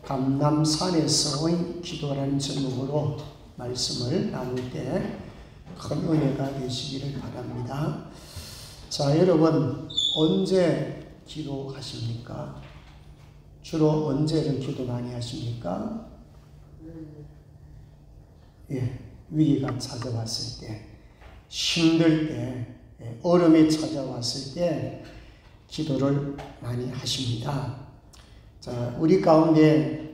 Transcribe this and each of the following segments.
감람산에서의 기도라는 제목으로 말씀을 나눌 때 큰 은혜가 되시기를 바랍니다. 자, 여러분 언제 기도하십니까? 주로 언제를 기도 많이 하십니까? 위기가 찾아왔을 때, 힘들 때, 어려움이 찾아왔을 때 기도를 많이 하십니다. 자, 우리 가운데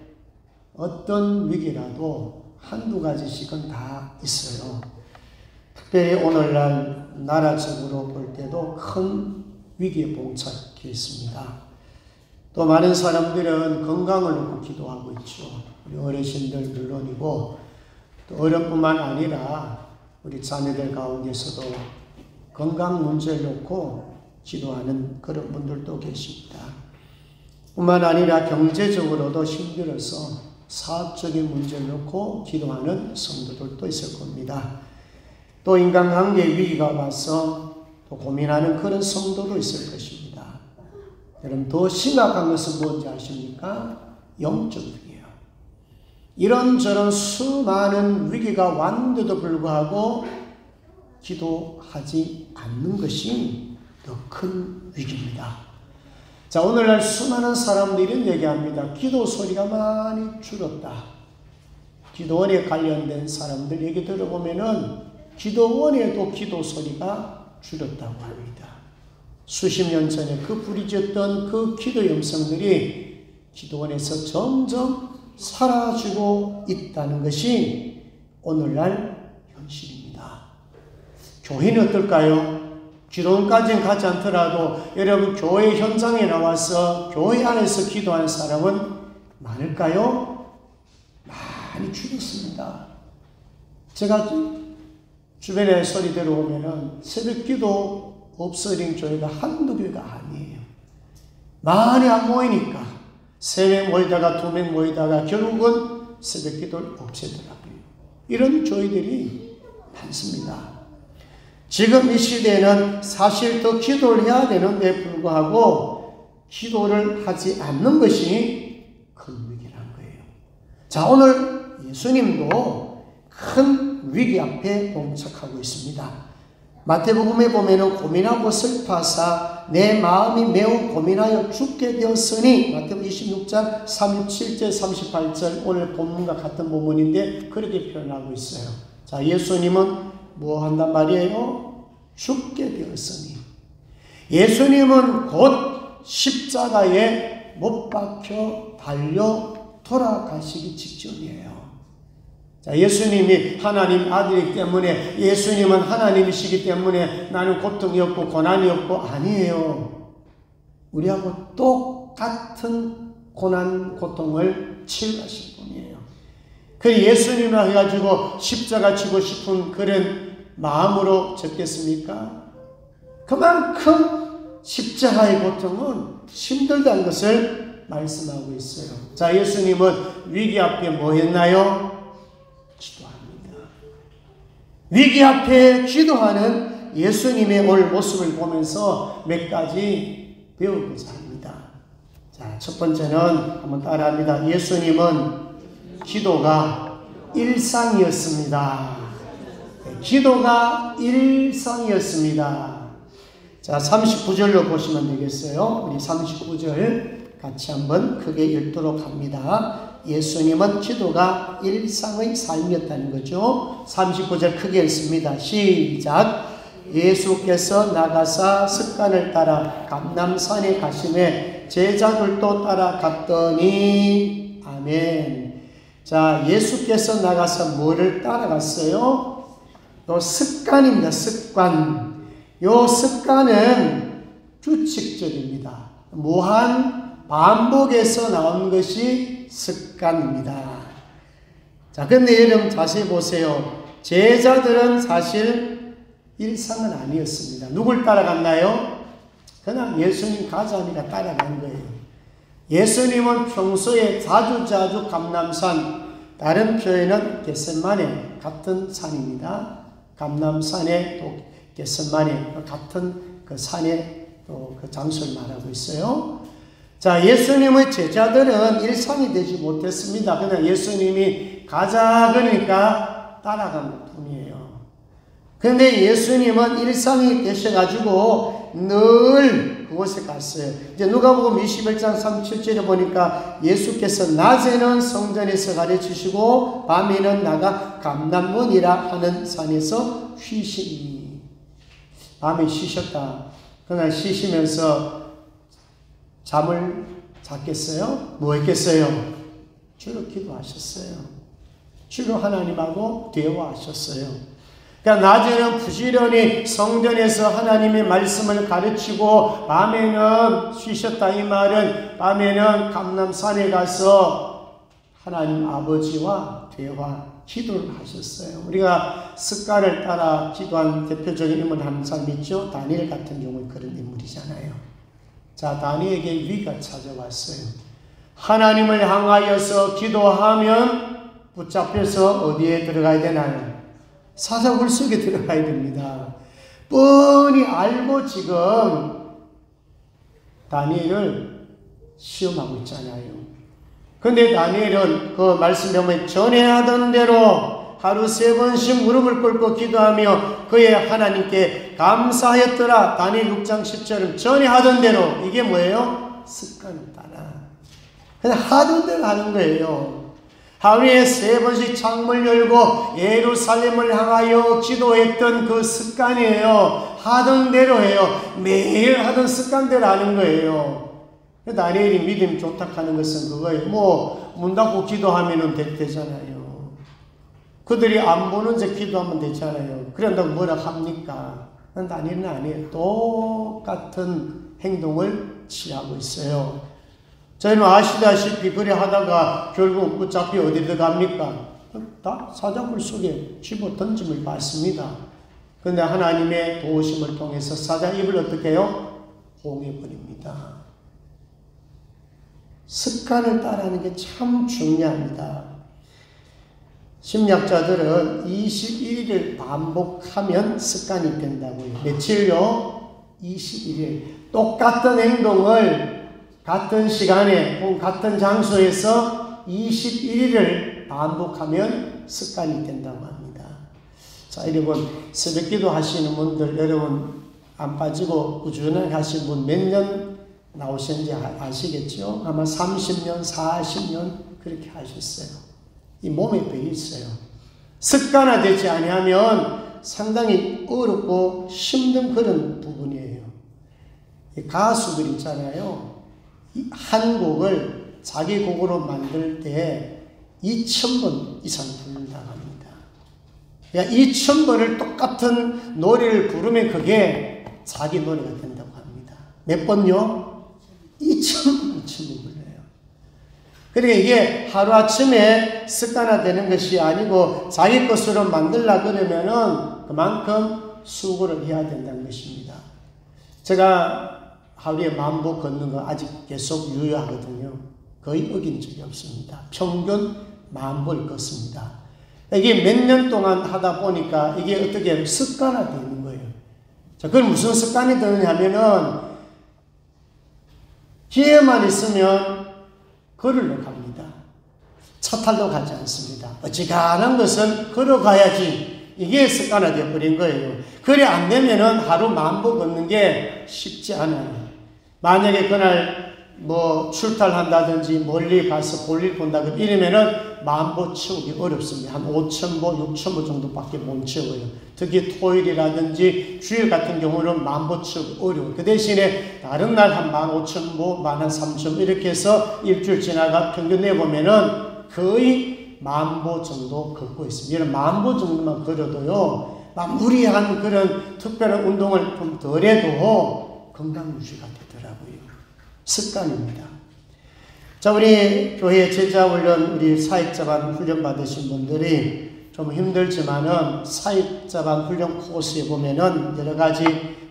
어떤 위기라도 한두 가지씩은 다 있어요. 특별히 오늘날 나라적으로 볼 때도 큰 위기에 봉착해 있습니다. 또 많은 사람들은 건강을 놓고 기도하고 있죠. 우리 어르신들 물론이고 또 어른뿐만 아니라 우리 자녀들 가운데서도 건강 문제를 놓고 기도하는 그런 분들도 계십니다. 뿐만 아니라 경제적으로도 힘들어서 사업적인 문제를 놓고 기도하는 성도들도 있을 겁니다. 또 인간관계 위기가 와서 또 고민하는 그런 성도도 있을 것입니다. 여러분 더 심각한 것은 뭔지 아십니까? 영적 위기예요. 이런저런 수많은 위기가 왔는데도 불구하고 기도하지 않는 것이 더 큰 위기입니다. 자, 오늘날 수많은 사람들이 얘기합니다. 기도 소리가 많이 줄었다. 기도원에 관련된 사람들 얘기 들어보면은 기도원에도 기도 소리가 줄었다고 합니다. 수십 년 전에 그 부르짖었던 그 기도 음성들이 기도원에서 점점 사라지고 있다는 것이 오늘날 현실입니다. 교회는 어떨까요? 기도원까지는 가지 않더라도 여러분 교회 현장에 나와서 교회 안에서 기도하는 사람은 많을까요? 많이 줄었습니다. 제가 주변에 소리 들어오면은 새벽 기도 없어진 교회가 한두 교회가 아니에요. 많이 안 모이니까 3명 모이다가 2명 모이다가 결국은 새벽 기도를 없애더라고요. 이런 교회들이 많습니다. 지금 이 시대에는 사실 더 기도를 해야 되는데 불구하고 기도를 하지 않는 것이 큰 위기라는 거예요. 자, 오늘 예수님도 큰 위기 앞에 봉착하고 있습니다. 마태복음에 보면은 고민하고 슬퍼하사 내 마음이 매우 고민하여 죽게 되었으니 마태복음 26장 37절 38절 오늘 본문과 같은 본문인데 그렇게 표현하고 있어요. 자, 예수님은 뭐 한단 말이에요? 죽게 되었으니. 예수님은 곧 십자가에 못 박혀 달려 돌아가시기 직전이에요. 자, 예수님이 하나님 아들이기 때문에 예수님은 하나님이시기 때문에 나는 고통이 없고 고난이 없고 아니에요. 우리하고 똑같은 고난 고통을 치유하신 분이에요. 그 예수님을 해가지고 십자가 지고 싶은 그런 마음으로 졌겠습니까? 그만큼 십자가의 고통은 힘들다는 것을 말씀하고 있어요. 자, 예수님은 위기 앞에 뭐 했나요? 기도합니다. 위기 앞에 기도하는 예수님의 오늘 모습을 보면서 몇 가지 배우고자 합니다. 자, 첫 번째는 한번 따라합니다. 예수님은 기도가 일상이었습니다. 기도가 일상이었습니다. 자, 39절로 보시면 되겠어요. 우리 39절 같이 한번 크게 읽도록 합니다. 예수님은 기도가 일상의 삶이었다는 거죠. 39절 크게 읽습니다. 시작. 예수께서 나가사 습관을 따라 감람산에 가시매 제자들도 따라갔더니 아멘. 자, 예수께서 나가서 뭐를 따라갔어요? 요 습관입니다. 습관. 요 습관은 규칙적입니다. 무한 반복에서 나온 것이 습관입니다. 자, 근데 여러분 자세히 보세요. 제자들은 사실 일상은 아니었습니다. 누굴 따라갔나요? 그냥 예수님 가자니까 따라간 거예요. 예수님은 평소에 자주 감람산, 다른 표현은 겟세마네 같은 산입니다. 감람산에 또 겟세마네 같은 그 산에 또 그 장소를 말하고 있어요. 자, 예수님의 제자들은 일상이 되지 못했습니다. 그냥 예수님이 가자 그러니까 따라간 것 뿐이에요. 그런데 예수님은 일상이 되셔가지고 늘 그곳에 갔어요. 이제 누가복음 21장 37절에 보니까 예수께서 낮에는 성전에서 가르치시고 밤에는 나가 감람원이라 하는 산에서 쉬시니. 밤에 쉬셨다. 그날 쉬시면서 잠을 잤겠어요? 뭐 했겠어요? 주로 기도하셨어요. 주로 하나님하고 대화하셨어요. 그러니까 낮에는 부지런히 성전에서 하나님의 말씀을 가르치고 밤에는 쉬셨다. 이 말은 밤에는 감람산에 가서 하나님 아버지와 대화, 기도를 하셨어요. 우리가 습관을 따라 기도한 대표적인 인물 한 사람 있죠? 다니엘 같은 경우는 그런 인물이잖아요. 자, 다니엘에게 위기가 찾아왔어요. 하나님을 향하여서 기도하면 붙잡혀서 어디에 들어가야 되나요? 사자굴 속에 들어가야 됩니다. 뻔히 알고 지금 다니엘을 시험하고 있잖아요. 근데 다니엘은 그 말씀 보면 전에 하던 대로 하루 3번씩 무릎을 꿇고 기도하며 그의 하나님께 감사하였더라. 다니엘 6장 10절은 전에 하던 대로. 이게 뭐예요? 습관을 따라 그냥 하던 대로 하는 거예요. 하루에 3번씩 창문을 열고 예루살렘을 향하여 기도했던 그 습관이에요. 하던 대로 해요. 매일 하던 습관대로 하는 거예요. 다니엘이 믿음이 좋다 하는 것은 그거예요. 뭐 문 닫고 기도하면 되잖아요. 그들이 안 보는 데 기도하면 되잖아요. 그런다고 뭐라 합니까? 다니엘은 아니에요. 똑같은 행동을 취하고 있어요. 저희는 아시다시피 그래 하다가 결국 붙잡히 어디 들어갑니까? 다 사자굴 속에 집어 던짐을 받습니다. 그런데 하나님의 도우심을 통해서 사자 입을 어떻게 해요? 봉해버립니다. 습관을 따라하는 게 참 중요합니다. 심리학자들은 21일을 반복하면 습관이 된다고요. 며칠요? 21일. 똑같은 행동을 같은 시간에 혹은 같은 장소에서 21일을 반복하면 습관이 된다고 합니다. 자, 여러분 새벽기도 하시는 분들 여러분 안 빠지고 꾸준하게 하신 분 몇 년 나오셨는지 아시겠죠? 아마 30년, 40년 그렇게 하셨어요. 이 몸에 배어 있어요. 습관화되지 아니하면 상당히 어렵고 힘든 그런 부분이에요. 가수들 있잖아요. 한 곡을 자기 곡으로 만들 때 2,000번 이상 부른다고 합니다. 2,000번을 똑같은 노래를 부르면 그게 자기 노래가 된다고 합니다. 몇 번요? 2,000번 불러요. 그러니까 이게 하루아침에 습관화되는 것이 아니고 자기 것으로 만들려고 그러면은 그만큼 수고를 해야 된다는 것입니다. 제가 하루에 10,000보 걷는 거 아직 계속 유효하거든요. 거의 어긴 적이 없습니다. 평균 10,000보를 걷습니다. 이게 몇 년 동안 하다 보니까 이게 어떻게 습관화되는 거예요. 자, 그건 무슨 습관이 되느냐 하면은 기회만 있으면 걸으러 갑니다. 차 타러 가지 않습니다. 어지간한 것은 걸어가야지. 이게 습관화되어 버린 거예요. 그래 안 되면은 하루 10,000보 걷는 게 쉽지 않아요. 만약에 그날 뭐 출탈한다든지 멀리 가서 볼일 본다 이러면은 10,000보 채우기 어렵습니다. 한 5,000보, 6,000보 정도밖에 못 채워요. 특히 토요일이라든지 주일 같은 경우는 10,000보 채우기 어려워요. 그 대신에 다른 날 한 15,000보, 13,000보 이렇게 해서 일주일 지나가 평균 내보면은 거의 10,000보 정도 걷고 있습니다. 이런 10,000보 정도만 걸어도요, 막 무리한 그런 특별한 운동을 좀 덜해도 건강 유지가 되더라고요. 습관입니다. 자, 우리 교회 제자훈련, 우리 사역자반 훈련 받으신 분들이 좀 힘들지만은 사역자반 훈련 코스에 보면은 여러 가지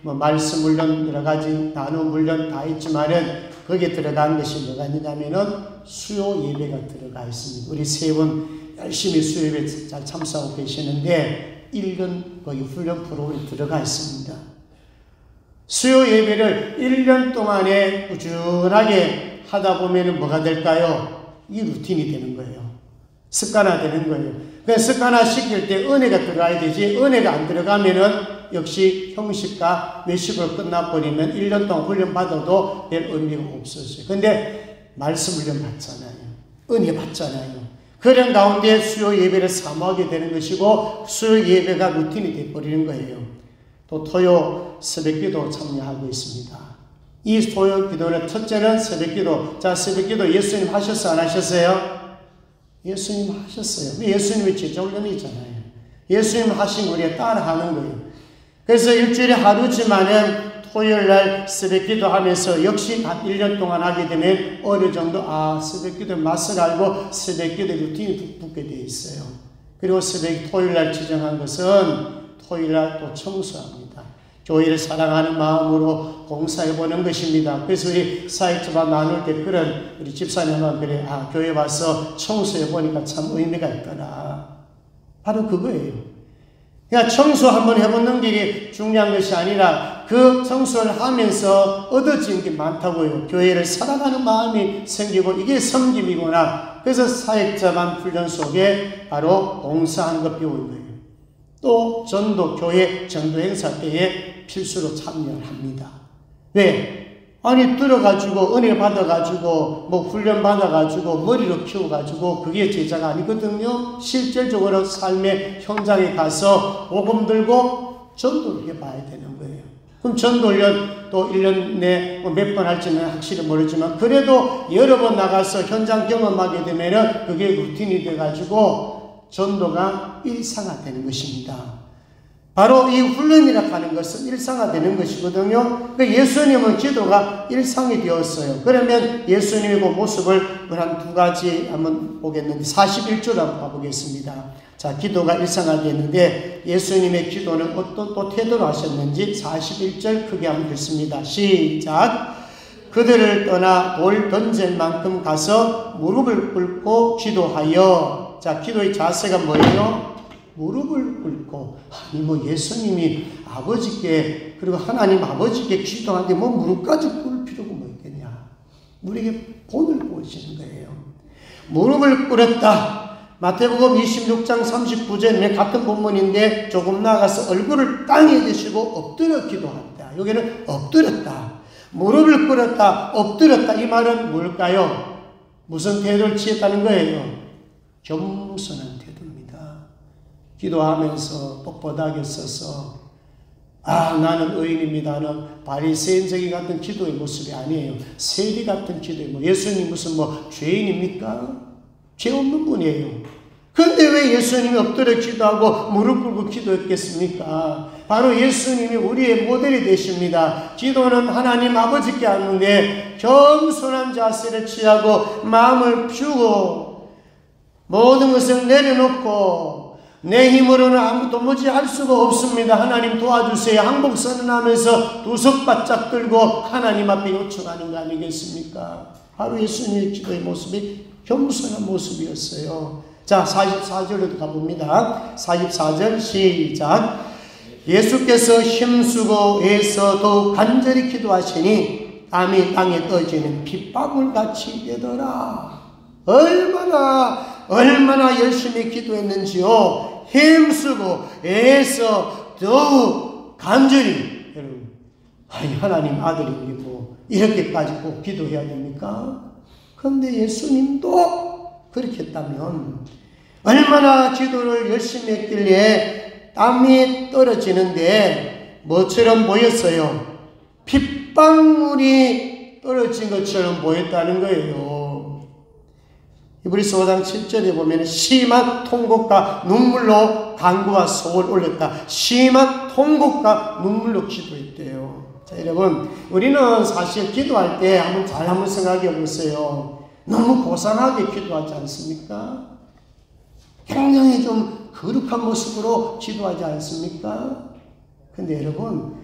뭐 말씀 훈련, 여러 가지 나눔 훈련 다 있지만은 거기에 들어간 것이 뭐가 있느냐면은 수요 예배가 들어가 있습니다. 우리 세 분 열심히 수요 예배 잘 참석하고 계시는데 1년 거기 훈련 프로그램이 들어가 있습니다. 수요 예배를 1년 동안에 꾸준하게 하다 보면 뭐가 될까요? 이게 루틴이 되는 거예요. 습관화되는 거예요. 그래서 습관화시킬 때 은혜가 들어가야 되지, 은혜가 안 들어가면은 역시 형식과 외식으로 끝나버리면 1년 동안 훈련 받아도 별 의미가 없었어요. 근데 말씀 훈련 받잖아요. 은혜 받잖아요. 그런 가운데 수요 예배를 사모하게 되는 것이고 수요 예배가 루틴이 되어버리는 거예요. 또 토요 새벽기도 참여하고 있습니다. 이 토요 기도는 첫째는 새벽기도. 자, 새벽기도 예수님 하셨어요? 안 하셨어요? 예수님 하셨어요. 예수님이 제자훈련이잖아요. 예수님 하신 거 우리가 따라하는 거예요. 그래서 일주일에 하루지만은 토요일날 새벽기도 하면서 역시 한 1년 동안 하게 되면 어느 정도 새벽기도 맛을 알고 새벽기도 루틴이 붙게 되어 있어요. 그리고 토요일날 지정한 것은 토요일날 또 청소합니다. 교회를 사랑하는 마음으로 공사해보는 것입니다. 그래서 우리 사역자와 나눌 때 그런 우리 집사님은 그래, 교회 와서 청소해보니까 참 의미가 있더라. 바로 그거예요. 그러니까 청소 한번 해보는 게 중요한 것이 아니라 그 청소를 하면서 얻어지는 게 많다고요. 교회를 사랑하는 마음이 생기고 이게 섬김이구나. 그래서 사역자만 훈련 속에 바로 공사하는 것 배우는 거예요. 또 전도, 교회 전도 행사 때에 필수로 참여를 합니다. 왜? 아니 들어가지고 은혜 받아가지고 뭐 훈련 받아가지고 머리로 키워가지고 그게 제자가 아니거든요. 실질적으로 삶의 현장에 가서 복음 들고 전도를 해봐야 되는 거예요. 그럼 전도훈련 또 1년 내 몇 번 할지는 확실히 모르지만 그래도 여러 번 나가서 현장 경험하게 되면은 그게 루틴이 돼가지고 전도가 일상화되는 것입니다. 바로 이 훈련이라 하는 것은 일상화되는 것이거든요. 예수님은 기도가 일상이 되었어요. 그러면 예수님의 그 모습을 한 두 가지 한번 보겠는데 41절 한번 봐보겠습니다. 자, 기도가 일상화되었는데 예수님의 기도는 어떤 또 태도로 하셨는지 41절 크게 한번 읽습니다. 시작. 그들을 떠나 돌 던질 만큼 가서 무릎을 꿇고 기도하여. 자, 기도의 자세가 뭐예요? 무릎을 꿇고. 아니 뭐 예수님이 아버지께 그리고 하나님 아버지께 기도하는데 뭐 무릎까지 꿇을 필요가 뭐 있겠냐. 우리에게 본을 보시는 거예요. 무릎을 꿇었다. 마태복음 26장 39절에 같은 본문인데 조금 나아가서 얼굴을 땅에 대시고 엎드려 기도한다. 여기는 엎드렸다. 무릎을 꿇었다. 엎드렸다. 이 말은 뭘까요? 무슨 태도를 취했다는 거예요? 겸손한 태도입니다. 기도하면서 뻣뻣하게 서서 나는 의인입니다. 나는 바리새인적인 같은 기도의 모습이 아니에요. 세리 같은 기도의 모습. 예수님 무슨 뭐 죄인입니까? 죄 없는 분이에요. 그런데 왜 예수님이 엎드려 기도하고 무릎 꿇고 기도했겠습니까? 바로 예수님이 우리의 모델이 되십니다. 기도는 하나님 아버지께 하는데 겸손한 자세를 취하고 마음을 피우고 모든 것을 내려놓고 내 힘으로는 아무 도무지 할 수가 없습니다. 하나님 도와주세요. 항복 선언하면서 두 손 바짝 들고 하나님 앞에 요청하는 거 아니겠습니까? 바로 예수님의 기도의 모습이 겸손한 모습이었어요. 자, 44절로 가봅니다. 44절 시작. 예수께서 힘쓰고 애써 더욱 간절히 기도하시니 땀이 땅에 떨어지는 빗방울같이 되더라. 얼마나 열심히 기도했는지요. 힘쓰고 애써 더욱 간절히. 여러분, 아니 하나님 아들이고 이렇게까지 꼭 기도해야 됩니까? 그런데 예수님도 그렇게 했다면 얼마나 기도를 열심히 했길래 땀이 떨어지는데 뭐처럼 보였어요? 핏방울이 떨어진 것처럼 보였다는 거예요. 히브리서 5장 7절에 보면 심한 통곡과 눈물로 간구와 속을 올렸다. 심한 통곡과 눈물로 기도했대요. 자, 여러분, 우리는 사실 기도할 때 한번 생각해 보세요. 너무 고상하게 기도하지 않습니까? 굉장히 좀 거룩한 모습으로 기도하지 않습니까? 근데 여러분,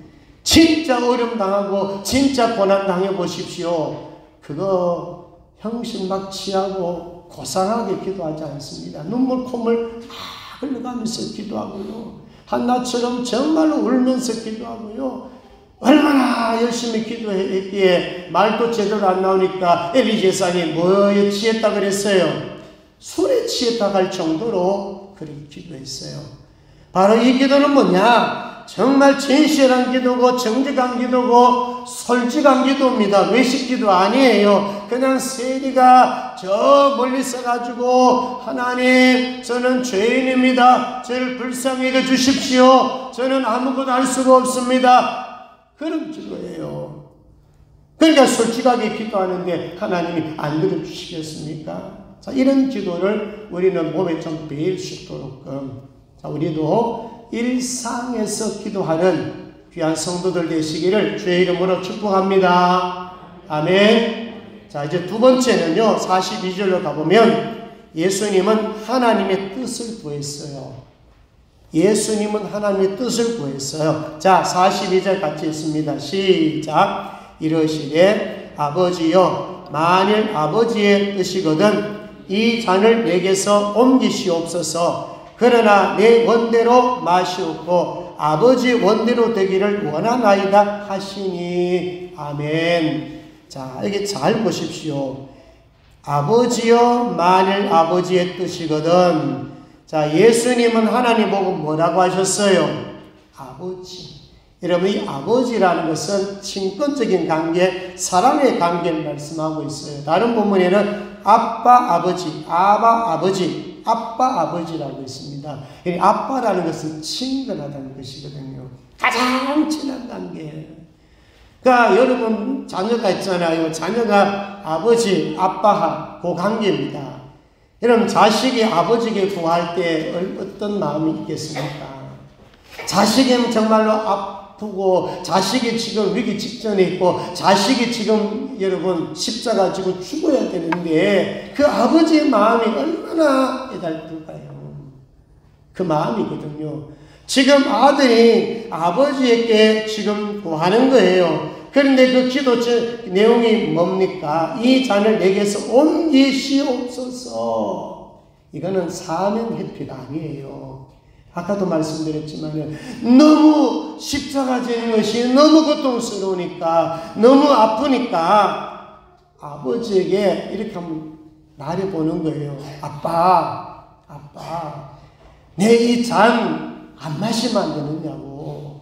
진짜 어려움 당하고 진짜 고난 당해 보십시오. 그거 형식막 취하고 고상하게 기도하지 않습니다. 눈물 콧물 흘러가면서 기도하고요. 한나처럼 정말로 울면서 기도하고요. 얼마나 열심히 기도했기에 말도 제대로 안 나오니까 엘리 제사장이 뭐에 취했다 그랬어요? 술에 취했다 할 정도로 그렇게 기도했어요. 바로 이 기도는 뭐냐? 정말 진실한 기도고 정직한 기도고 솔직한 기도입니다. 외식 기도 아니에요. 그냥 세리가 저 멀리서 가지고 하나님 저는 죄인입니다. 저를 불쌍히 여겨 주십시오. 저는 아무것도 할 수가 없습니다. 그런 기도예요. 그러니까 솔직하게 기도하는데 하나님이 안 들어주시겠습니까? 자, 이런 기도를 우리는 몸에 좀 배일 수 있도록 자, 우리도 일상에서 기도하는 귀한 성도들 되시기를 주의 이름으로 축복합니다. 아멘. 자, 이제 두 번째는요, 42절로 가보면 예수님은 하나님의 뜻을 구했어요. 예수님은 하나님의 뜻을 구했어요. 자, 42절 같이 읽습니다. 시작. 이러시되 아버지여, 만일 아버지의 뜻이거든 이 잔을 내게서 옮기시옵소서. 그러나 내 원대로 마시옵고 아버지 원대로 되기를 원하나이다 하시니. 아멘. 자, 여기 잘 보십시오. 아버지여, 만일 아버지의 뜻이거든. 자, 예수님은 하나님 보고 뭐라고 하셨어요? 아버지. 여러분, 이 아버지라는 것은 친권적인 관계, 사랑의 관계를 말씀하고 있어요. 다른 본문에는 아빠, 아버지, 아바, 아버지, 아빠, 아버지라고 있습니다. 이 아빠라는 것은 친근하다는 것이거든요. 가장 친한 관계. 그러니까 여러분 자녀가 있잖아요. 자녀가 아버지, 아빠, 그 관계입니다. 여러분 자식이 아버지에게 구할 때 어떤 마음이 있겠습니까? 자식은 정말로 아프고 자식이 지금 위기 직전에 있고 자식이 지금 여러분 십자가 지고 죽어야 되는데 그 아버지의 마음이 얼마나 애달플까요? 그 마음이거든요. 지금 아들이 아버지에게 지금 구하는 거예요. 그런데 그 기도 내용이 뭡니까? 이 잔을 내게서 옮기시옵소서. 이거는 사면 회피가 아니에요. 아까도 말씀드렸지만 너무 십자가 지는 것이 너무 고통스러우니까 너무 아프니까 아버지에게 이렇게 한번 말해보는 거예요. 아빠 내 이 잔 안 마시면 안 되느냐고.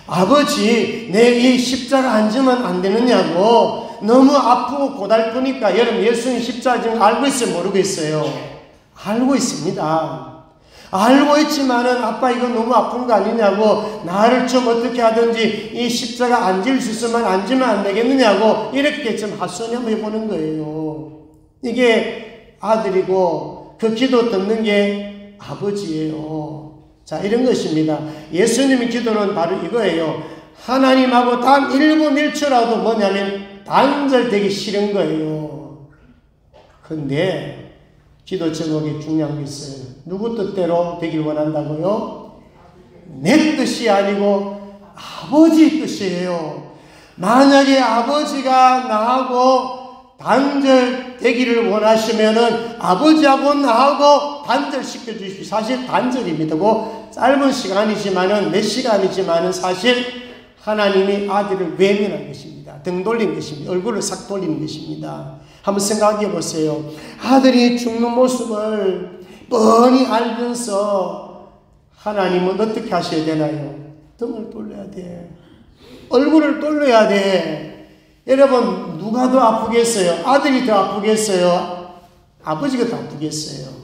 아버지 내 이 십자가 안 지면 안 되느냐고. 너무 아프고 고달프니까. 여러분 예수님 십자가 지금 알고 있어요, 모르겠어요? 알고 있습니다. 알고 있지만은 아빠 이거 너무 아픈 거 아니냐고, 나를 좀 어떻게 하든지 이 십자가 안 질 수 있으면 앉으면 안 되겠느냐고 이렇게 좀 헛소리 한번 해보는 거예요. 이게 아들이고 그 기도 듣는 게 아버지예요. 자, 이런 것입니다. 예수님의 기도는 바로 이거예요. 하나님하고 단 1분 1초라도 뭐냐면 단절되기 싫은 거예요. 근데 기도 제목이 중요한 게 있어요. 누구 뜻대로 되길 원한다고요? 내 뜻이 아니고 아버지 뜻이에요. 만약에 아버지가 나하고 단절되기를 원하시면은 아버지하고 나하고 단절시켜 주십시오. 사실 단절입니다. 뭐 짧은 시간이지만은 몇 시간이지만은 사실 하나님이 아들을 외면한 것입니다. 등 돌린 것입니다. 얼굴을 싹 돌리는 것입니다. 한번 생각해 보세요. 아들이 죽는 모습을 뻔히 알면서 하나님은 어떻게 하셔야 되나요? 등을 돌려야 돼. 얼굴을 돌려야 돼. 여러분 누가 더 아프겠어요? 아들이 더 아프겠어요? 아버지가 더 아프겠어요?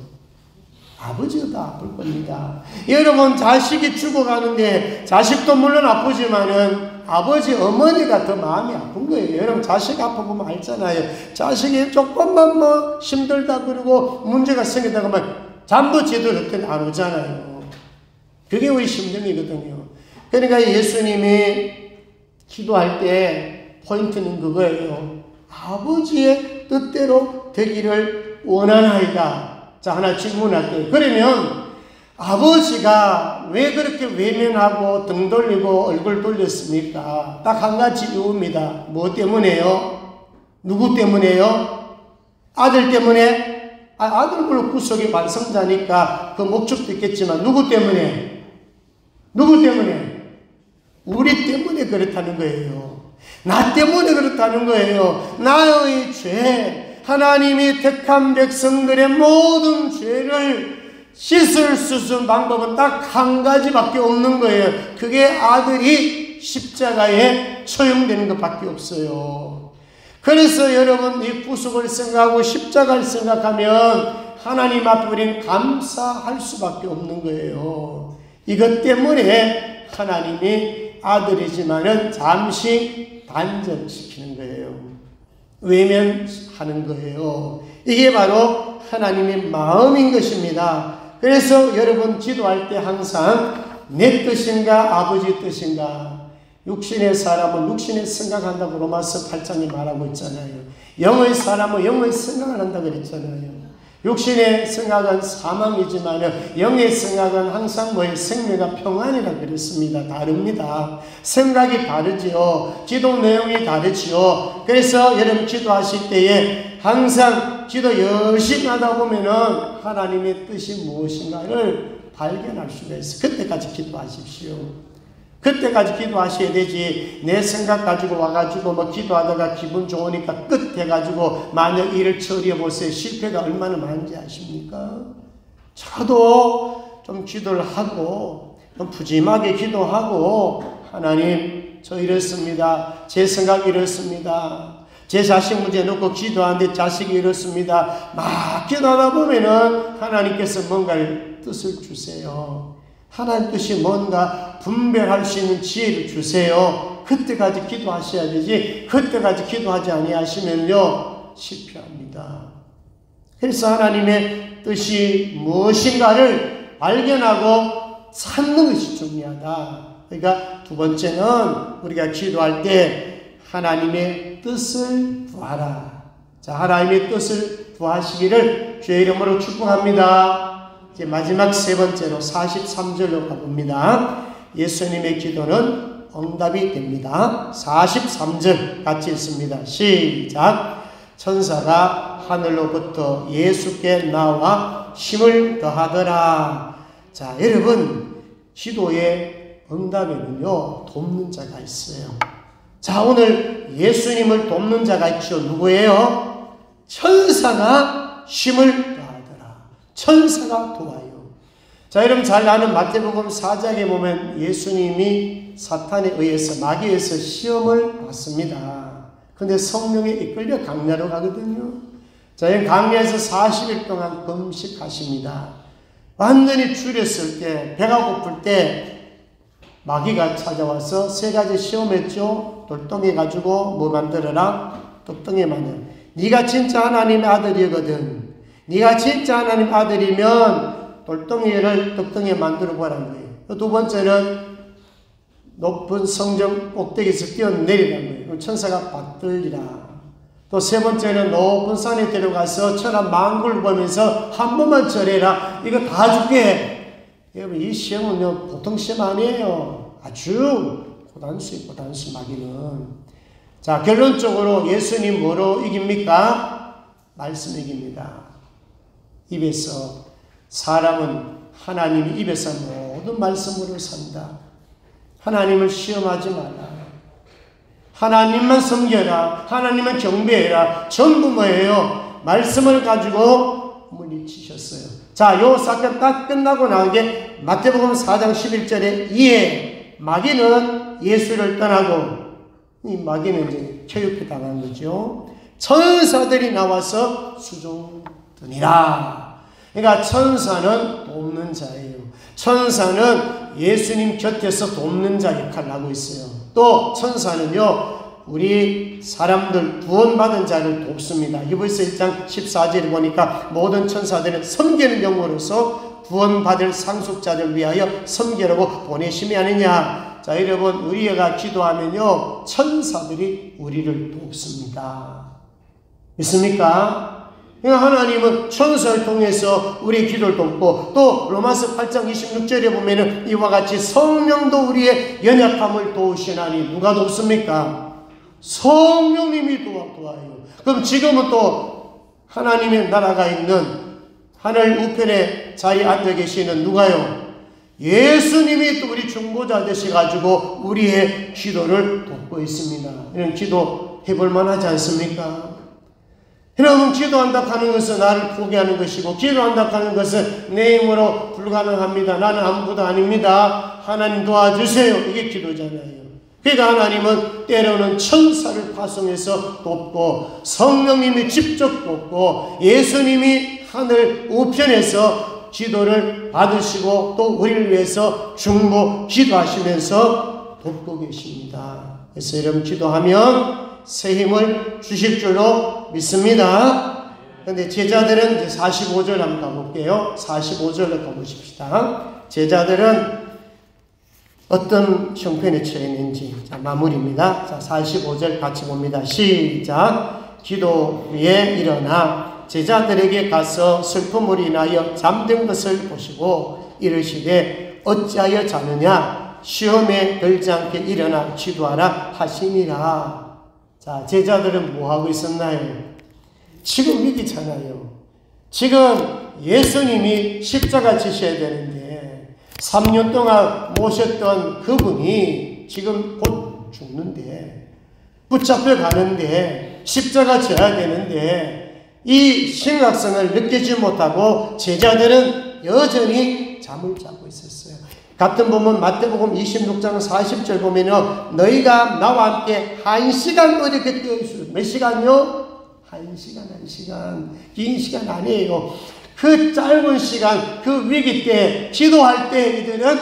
아버지가 더 아플 겁니다. 여러분 자식이 죽어가는데 자식도 물론 아프지만은 아버지 어머니가 더 마음이 아픈 거예요. 여러분 자식 아프면 알잖아요. 자식이 조금만 뭐 힘들다 그러고 문제가 생기다가 막 잠도 제대로 안 오잖아요. 그게 우리 심정이거든요. 그러니까 예수님이 기도할 때 포인트는 그거예요. 아버지의 뜻대로 되기를 원하나이다. 자, 하나 질문할게요. 그러면 아버지가 왜 그렇게 외면하고 등 돌리고 얼굴 돌렸습니까? 딱 한 가지 이유입니다. 뭐 때문에요? 누구 때문에요? 아들 때문에? 아들 물론 구속의 완성자니까 그 목적도 있겠지만 누구 때문에? 누구 때문에? 우리 때문에 그렇다는 거예요. 나 때문에 그렇다는 거예요. 나의 죄, 하나님이 택한 백성들의 모든 죄를 씻을 수 있는 방법은 딱 한 가지밖에 없는 거예요. 그게 아들이 십자가에 처형되는 것밖에 없어요. 그래서 여러분 이 구속을 생각하고 십자가를 생각하면 하나님 앞에 우리는 감사할 수밖에 없는 거예요. 이것 때문에 하나님이 아들이지만은 잠시 단절시키는 거예요. 외면하는 거예요. 이게 바로 하나님의 마음인 것입니다. 그래서 여러분 기도할 때 항상 내 뜻인가 아버지 뜻인가, 육신의 사람은 육신의 생각한다고 로마서 8장에 말하고 있잖아요. 영의 사람은 영의 생각을 한다고 그랬잖아요. 육신의 생각은 사망이지만 영의 생각은 항상 뭐의 생명과 평안이라 그랬습니다. 다릅니다. 생각이 다르지요. 기도 내용이 다르지요. 그래서 여러분 기도하실 때에 항상 기도 열심히 하다 보면은 하나님의 뜻이 무엇인가를 발견할 수가 있어요. 그때까지 기도하십시오. 그때까지 기도하셔야 되지. 내 생각 가지고 와가지고 뭐 기도하다가 기분 좋으니까 끝 해가지고 만약 일을 처리해 보세요. 실패가 얼마나 많은지 아십니까? 저도 좀 기도를 하고 좀 푸짐하게 기도하고, 하나님 저 이렇습니다. 제 생각 이렇습니다. 제 자식 문제 놓고 기도하는데 자식이 이렇습니다. 막 기도하다 보면은 하나님께서 뭔가를 뜻을 주세요. 하나님 뜻이 뭔가 분별할 수 있는 지혜를 주세요. 그때까지 기도하셔야 되지, 그때까지 기도하지 아니하시면요 실패합니다. 그래서 하나님의 뜻이 무엇인가를 발견하고 찾는 것이 중요하다. 그러니까 두 번째는 우리가 기도할 때 하나님의 뜻을 구하라. 자, 하나님의 뜻을 구하시기를 주의 이름으로 축복합니다. 이제 마지막 세 번째로 43절로 가봅니다. 예수님의 기도는 응답이 됩니다. 43절 같이 읽습니다. 시작. 천사가 하늘로부터 예수께 나와 힘을 더하더라. 자, 여러분 기도의 응답에는요 돕는 자가 있어요. 자, 오늘 예수님을 돕는 자가 있죠. 누구예요? 천사가 힘을 천사가 도와요. 자, 여러분 잘 아는 마태복음 4장에 보면 예수님이 사탄에 의해서 마귀에서 시험을 받습니다. 그런데 성령에 이끌려 강야로 가거든요. 자, 강야에서 40일 동안 금식하십니다. 완전히 줄였을 때, 배가 고플 때 마귀가 찾아와서 세 가지 시험했죠. 돌덩이 가지고 뭐 만들어라? 돌덩이 만들어. 네가 진짜 하나님의 아들이거든. 네가 진짜 하나님 아들이면 돌덩이를 떡덩이에 만들어 보라는 거예요. 두 번째는 높은 성전 꼭대기에서 뛰어내리라는 거예요. 천사가 받들리라. 또 세 번째는 높은 산에 데려가서 천하 만국을 보면서 한 번만 절해라. 이거 다 줄게 해. 여러분 이 시험은요 보통 시험 아니에요. 아주 고단수 마귀는. 자, 결론적으로 예수님 뭐로 이깁니까? 말씀 이깁니다. 입에서, 사람은 하나님이 입에서 모든 말씀으로 산다. 하나님을 시험하지 마라. 하나님만 섬겨라. 하나님만 경배해라. 전부 뭐예요? 말씀을 가지고 물리치셨어요. 자, 요 사건 딱 끝나고 나오게 마태복음 4장 11절에 이에 마귀는 예수를 떠나고, 이 마귀는 이제 체육회 당한 거죠. 천사들이 나와서 수종드니라. 그러니까 천사는 돕는 자예요. 천사는 예수님 곁에서 돕는 자 역할을 하고 있어요. 또 천사는요 우리 사람들 구원받은 자를 돕습니다. 히브리서 1장 14절에 보니까 모든 천사들은 섬기는 영으로서 구원받을 상속자들 위하여 섬기라고 보내심이 아니냐. 자, 여러분 우리가 기도하면요 천사들이 우리를 돕습니다. 믿습니까? 그러니까 하나님은 천사를 통해서 우리의 기도를 돕고, 또 로마서 8장 26절에 보면은 이와 같이 성령도 우리의 연약함을 도우시나니 누가 돕습니까? 성령님이 도와요. 그럼 지금은 또 하나님의 나라가 있는 하늘 우편에 자리에 앉아 계시는 누가요? 예수님이 또 우리 중보자 되셔가지고 우리의 기도를 돕고 있습니다. 이런 기도 해볼 만하지 않습니까? 여러분, 기도한다 하는 것은 나를 포기하는 것이고, 기도한다 하는 것은 내 힘으로 불가능합니다. 나는 아무것도 아닙니다. 하나님 도와주세요. 이게 기도잖아요. 그러니까 하나님은 때로는 천사를 파송해서 돕고, 성령님이 직접 돕고, 예수님이 하늘 우편에서 기도를 받으시고 또 우리를 위해서 중보 기도하시면서 돕고 계십니다. 그래서 여러분, 기도하면 새 힘을 주실 줄로 믿습니다. 그런데 제자들은 이제 45절 한번 가볼게요. 45절로 가보십시다. 제자들은 어떤 형편에 처해 있는지. 자, 마무리입니다. 자, 45절 같이 봅니다. 시작. 기도 후에 일어나 제자들에게 가서 슬픔으로 인하여 잠든 것을 보시고 이르시되 어찌하여 자느냐, 시험에 들지 않게 일어나 기도하라 하시니라. 자, 제자들은 뭐하고 있었나요? 지금 위기잖아요. 지금 예수님이 십자가 지셔야 되는데 3년 동안 모셨던 그분이 지금 곧 죽는데, 붙잡혀 가는데, 십자가 져야 되는데 이 심각성을 느끼지 못하고 제자들은 여전히 잠을 자고 있었어요. 같은 부분 마태복음 26장 40절 보면은 너희가 나와 함께 1시간 어렵게 뛰어 있어요. 몇 시간요? 1시간. 긴 시간 아니에요. 그 짧은 시간, 그 위기 때, 기도할 때 이들은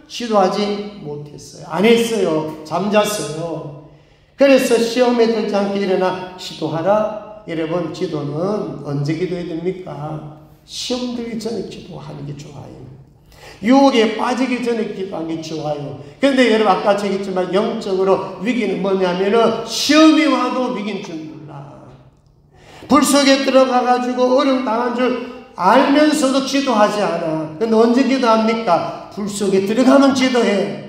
기도하지 못했어요. 안 했어요. 잠잤어요. 그래서 시험에 들지 않게 일어나 기도하라. 여러분, 기도는 언제 기도해야 됩니까? 시험 들기 전에 기도하는 게 좋아요. 유혹에 빠지기 전에 기도하는 게 좋아요. 그런데 여러분, 아까 얘기했지만 영적으로 위기는 뭐냐면은 시험이 와도 위기인 줄 몰라. 불 속에 들어가가지고 어려움 당한 줄 알면서도 기도하지 않아. 근데 언제 기도합니까? 불 속에 들어가면 기도해.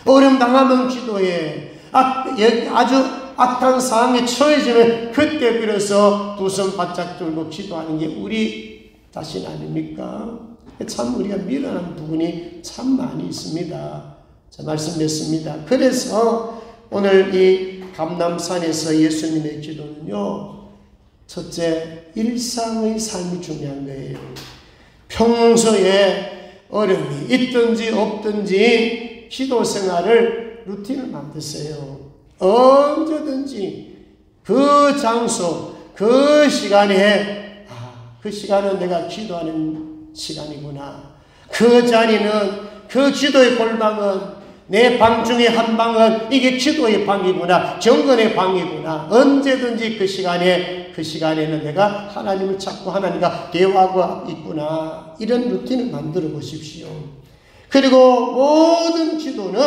어려움 당하면 기도해. 아주 악한 상황에 처해지면 그때 비로소 두 손 바짝 들고 기도하는 게 우리 자신 아닙니까? 참 우리가 미련한 부분이 참 많이 있습니다. 자, 말씀드렸습니다. 그래서 오늘 이 감람산에서 예수님의 기도는요, 첫째, 일상의 삶이 중요한 거예요. 평소에 어려움이 있든지 없든지 기도 생활을 루틴을 만드세요. 언제든지 그 장소, 그 시간에 그 시간은 내가 기도하는 시간이구나. 그 자리는, 그 기도의 골방은, 내 방 중에 한 방은 이게 기도의 방이구나, 경건의 방이구나. 언제든지 그 시간에는 내가 하나님을 찾고 하나님과 대화하고 있구나. 이런 루틴을 만들어 보십시오. 그리고 모든 기도는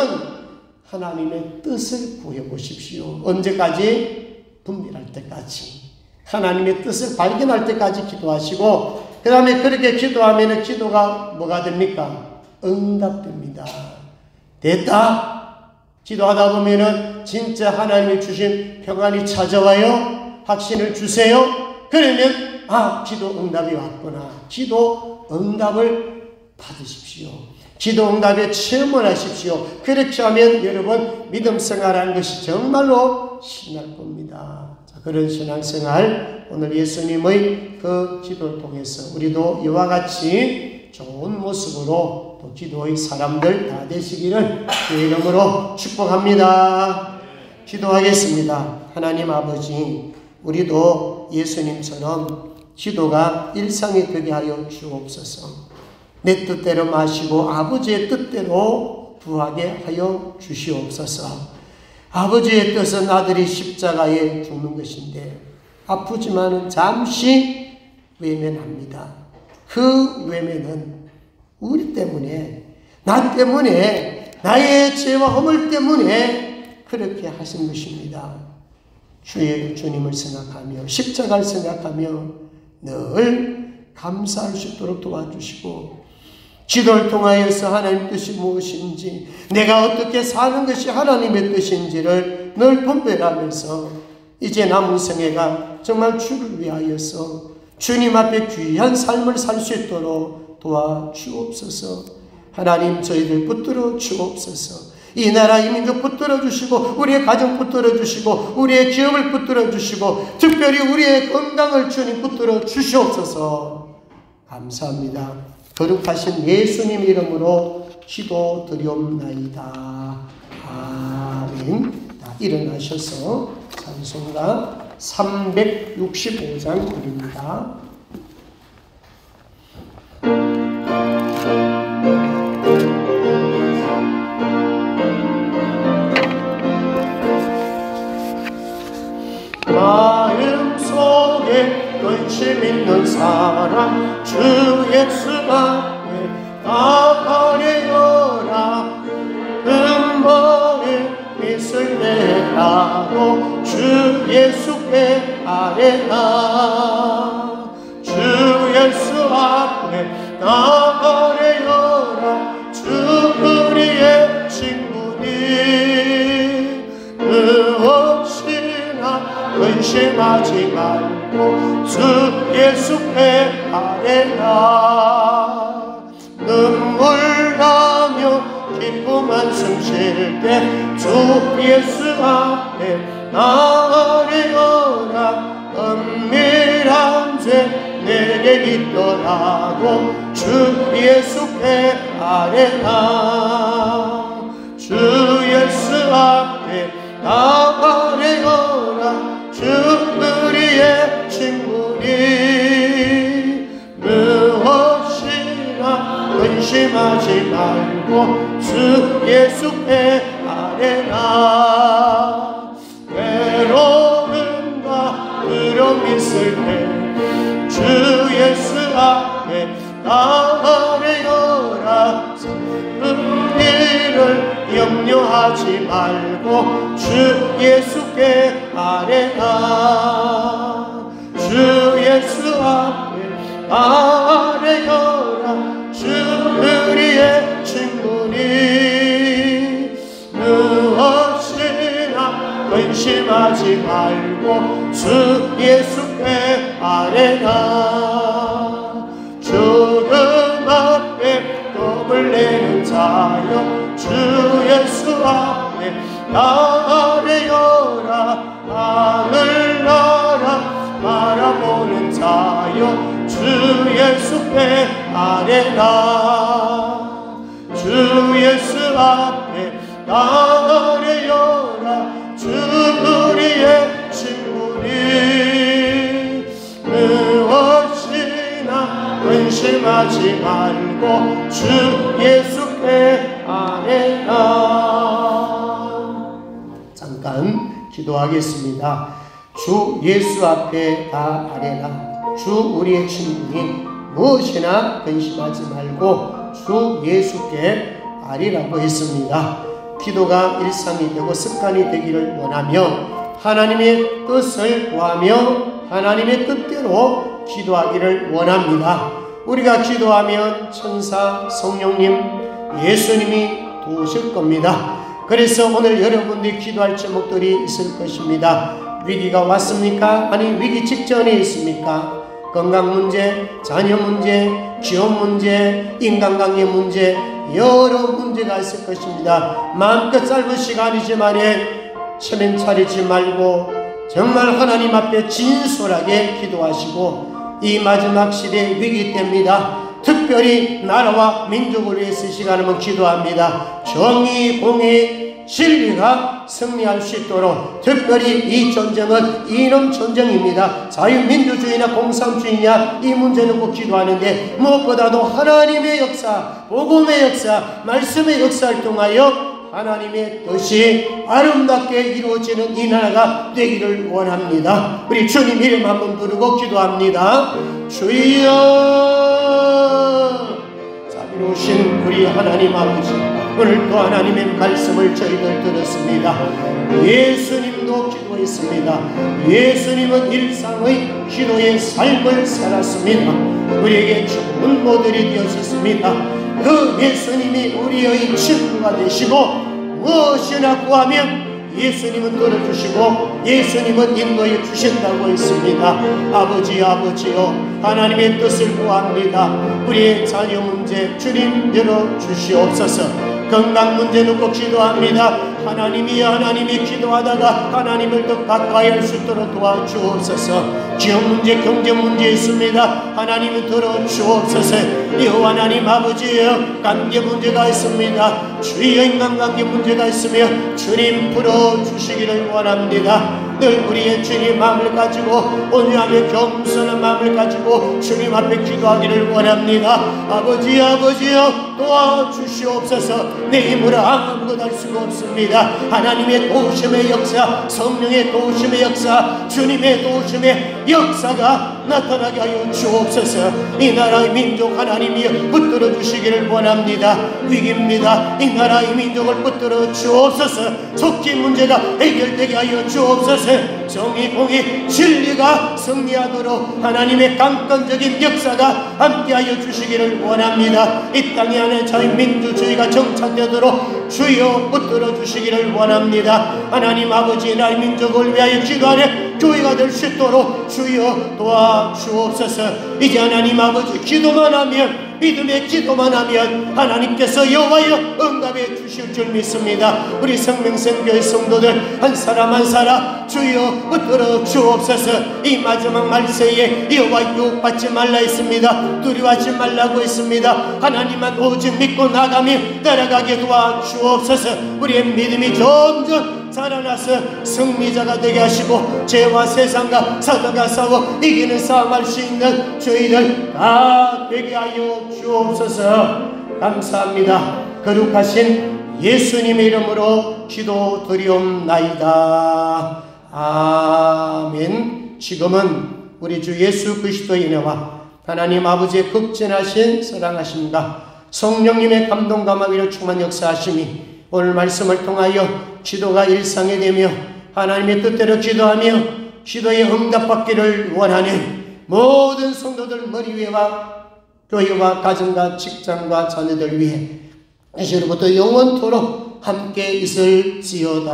하나님의 뜻을 구해보십시오. 언제까지? 분별할 때까지. 하나님의 뜻을 발견할 때까지 기도하시고, 그 다음에 그렇게 기도하면 기도가 뭐가 됩니까? 응답됩니다. 됐다. 기도하다 보면은 진짜 하나님이 주신 평안이 찾아와요. 확신을 주세요. 그러면 기도 응답이 왔구나. 기도 응답을 받으십시오. 기도 응답에 체험을 하십시오. 그렇게 하면 여러분 믿음 생활하는 것이 정말로 신날 겁니다. 자, 그런 신앙생활, 오늘 예수님의 그 기도를 통해서 우리도 이와 같이 좋은 모습으로 또 기도의 사람들 다 되시기를 주의 이름으로 축복합니다. 기도하겠습니다. 하나님 아버지, 우리도 예수님처럼 기도가 일상이 되게 하여 주옵소서. 내 뜻대로 마시고 아버지의 뜻대로 구하게 하여 주시옵소서. 아버지의 뜻은 아들이 십자가에 죽는 것인데 아프지만은 잠시 외면합니다. 그 외면은 우리 때문에, 나 때문에, 나의 죄와 허물 때문에 그렇게 하신 것입니다. 주님을 생각하며 십자가를 생각하며 늘 감사할 수 있도록 도와주시고, 기도를 통하여서 하나님의 뜻이 무엇인지, 내가 어떻게 사는 것이 하나님의 뜻인지를 늘 분별하면서 이제 남은 생애가 정말 주를 위하여서 주님 앞에 귀한 삶을 살 수 있도록 도와주옵소서. 하나님 저희들 붙들어 주옵소서. 이 나라 이 민족 붙들어 주시고 우리의 가정 붙들어 주시고 우리의 기업을 붙들어 주시고 특별히 우리의 건강을 주님 붙들어 주시옵소서. 감사합니다. 거룩하신 예수님 이름으로 기도드리옵나이다. 아멘. 일어나셔서 찬송가 365장 드립니다. 마음속에 관심 있는 사람 주 예수 앞에 나아가려라. 근본을 빛을 내라도 주 예수께 아뢰라. 주 예수 앞에 나아가려라. 주 우리의 친구니 무엇이나 근심하지 말고 주 예수께 아뢰라. 눈물 나며 기쁨 한숨 쉴 때 주 예수 앞에 나아뢰어라. 은밀한 죄 내게 있더라도 주 예수께 아뢰라. 주 예수 앞에 나아뢰어라. 주 우리의 친구니 무엇이나 근심하지 말고 주 예수께 아뢰라. 외로움과 두려움 있을 때 주 예수 앞에 아뢰어라. 일을 염려하지 말고 주 예수께 아뢰라. 주 예수 앞에 아뢰어라. 주 우리의 친구니 무엇이나 근심하지 말고 주 예수께 아뢰라. 죽음 앞에 겁을 내는 자여 주 예수 앞에 아뢰어라. 하늘나라 바라보는 자여 주 예수께 아뢰라. 주 예수 앞에 아뢰어라. 주 우리의 친구니 무엇이나 근심하지 말고 주 예수께 아뢰라. 잠깐 기도하겠습니다. 주 예수 앞에 다 아뢰라. 주 우리의 친구니 무엇이나 근심하지 말고 주 예수께 아뢰라고 했습니다. 기도가 일상이 되고 습관이 되기를 원하며 하나님의 뜻을 구하며 하나님의 뜻대로 기도하기를 원합니다. 우리가 기도하면 천사, 성령님, 예수님이 도우실 겁니다. 그래서 오늘 여러분들이 기도할 제목들이 있을 것입니다. 위기가 왔습니까? 아니 위기 직전에 있습니까? 건강 문제, 자녀 문제, 기업 문제, 인간관계 문제, 여러 문제가 있을 것입니다. 마음껏 짧은 시간이지만에 체면 차리지 말고 정말 하나님 앞에 진솔하게 기도하시고 이 마지막 시대 위기 때입니다. 특별히 나라와 민족을 위해서 시간을 기도합니다. 정의, 공의, 진리가 승리할 수 있도록 특별히 이 전쟁은 이념 전쟁입니다. 자유민주주의나 공산주의냐 이 문제는 꼭 기도하는데 무엇보다도 하나님의 역사, 복음의 역사, 말씀의 역사를 통하여 하나님의 뜻이 아름답게 이루어지는 이 나라가 되기를 원합니다. 우리 주님 이름 한번 부르고 기도합니다. 주여, 자비로우신 우리 하나님 아버지, 오늘 또 하나님의 말씀을 저희들 들었습니다. 예수님도 기도했습니다. 예수님은 일상의 기도의 삶을 살았습니다. 우리에게 좋은 모델이 되었습니다. 그 예수님이 우리의 친구가 되시고 무엇이나 구하면 예수님은 들어주시고 예수님은 인도해 주신다고 했습니다. 아버지요, 하나님의 뜻을 구합니다. 우리의 자녀 문제 주님 열어주시옵소서. 건강 문제 놓고 기도합니다. 하나님이 기도하다가 하나님을 더 가까이 할 수 있도록 도와주옵소서. 지역 문제, 경제 문제 있습니다. 하나님은 들어주옵소서. 여호와 하나님 아버지여, 관계 문제가 있습니다. 주여 인간관계 문제가 있으며 주님 풀어주시기를 원합니다. 늘 우리의 주님 마음을 가지고 온유하며 겸손한 마음을 가지고 주님 앞에 기도하기를 원합니다. 아버지여 도와주시옵소서. 내 힘으로 아무것도 할 수가 없습니다. 하나님의 도우심의 역사, 성령의 도우심의 역사, 주님의 도우심의 역사가 나타나게 하여 주옵소서. 이 나라의 민족 하나님이여 붙들어 주시기를 원합니다. 위기입니다. 이 나라의 민족을 붙들어 주옵소서. 속지 문제가 해결되게 하여 주옵소서. 정의, 공의, 진리가 승리하도록 하나님의 강권적인 역사가 함께하여 주시기를 원합니다. 이 땅에 안에 자유 민주주의가 정착되도록 주여 붙들어 주시기를 원합니다. 하나님 아버지, 나의 민족을 위하여 기도하는 교회가 될 수 있도록 주여 도와주옵소서. 이제 하나님 아버지 기도만 하면, 믿음의 기도만 하면 하나님께서 여호와여 응답해 주실 줄 믿습니다. 우리 생명샘교회 성도들 한 사람 한 사람 주여 붙들어 주옵소서. 이 마지막 말세에 여호와 유혹받지 말라 했습니다. 두려워하지 말라고 했습니다. 하나님만 오직 믿고 나가며 따라가게 도와주옵소서. 우리의 믿음이 점점 자라나서 승리자가 되게 하시고 죄와 세상과 사단과 싸워 이기는 싸움할 수 있는 저희들 다 되게 하여 주옵소서. 감사합니다. 거룩하신 예수님의 이름으로 기도드리옵나이다. 아멘. 지금은 우리 주 예수 그리스도의 은혜와 하나님 아버지의 극진하신 사랑하심과 성령님의 감동 감화기로 충만 역사하심이 오늘 말씀을 통하여 기도가 일상이 되며 하나님의 뜻대로 기도하며 기도에 응답받기를 원하는 모든 성도들 머리 위에와 교회와 가정과 직장과 자녀들 위해 이제로부터 영원토록 함께 있을지어다.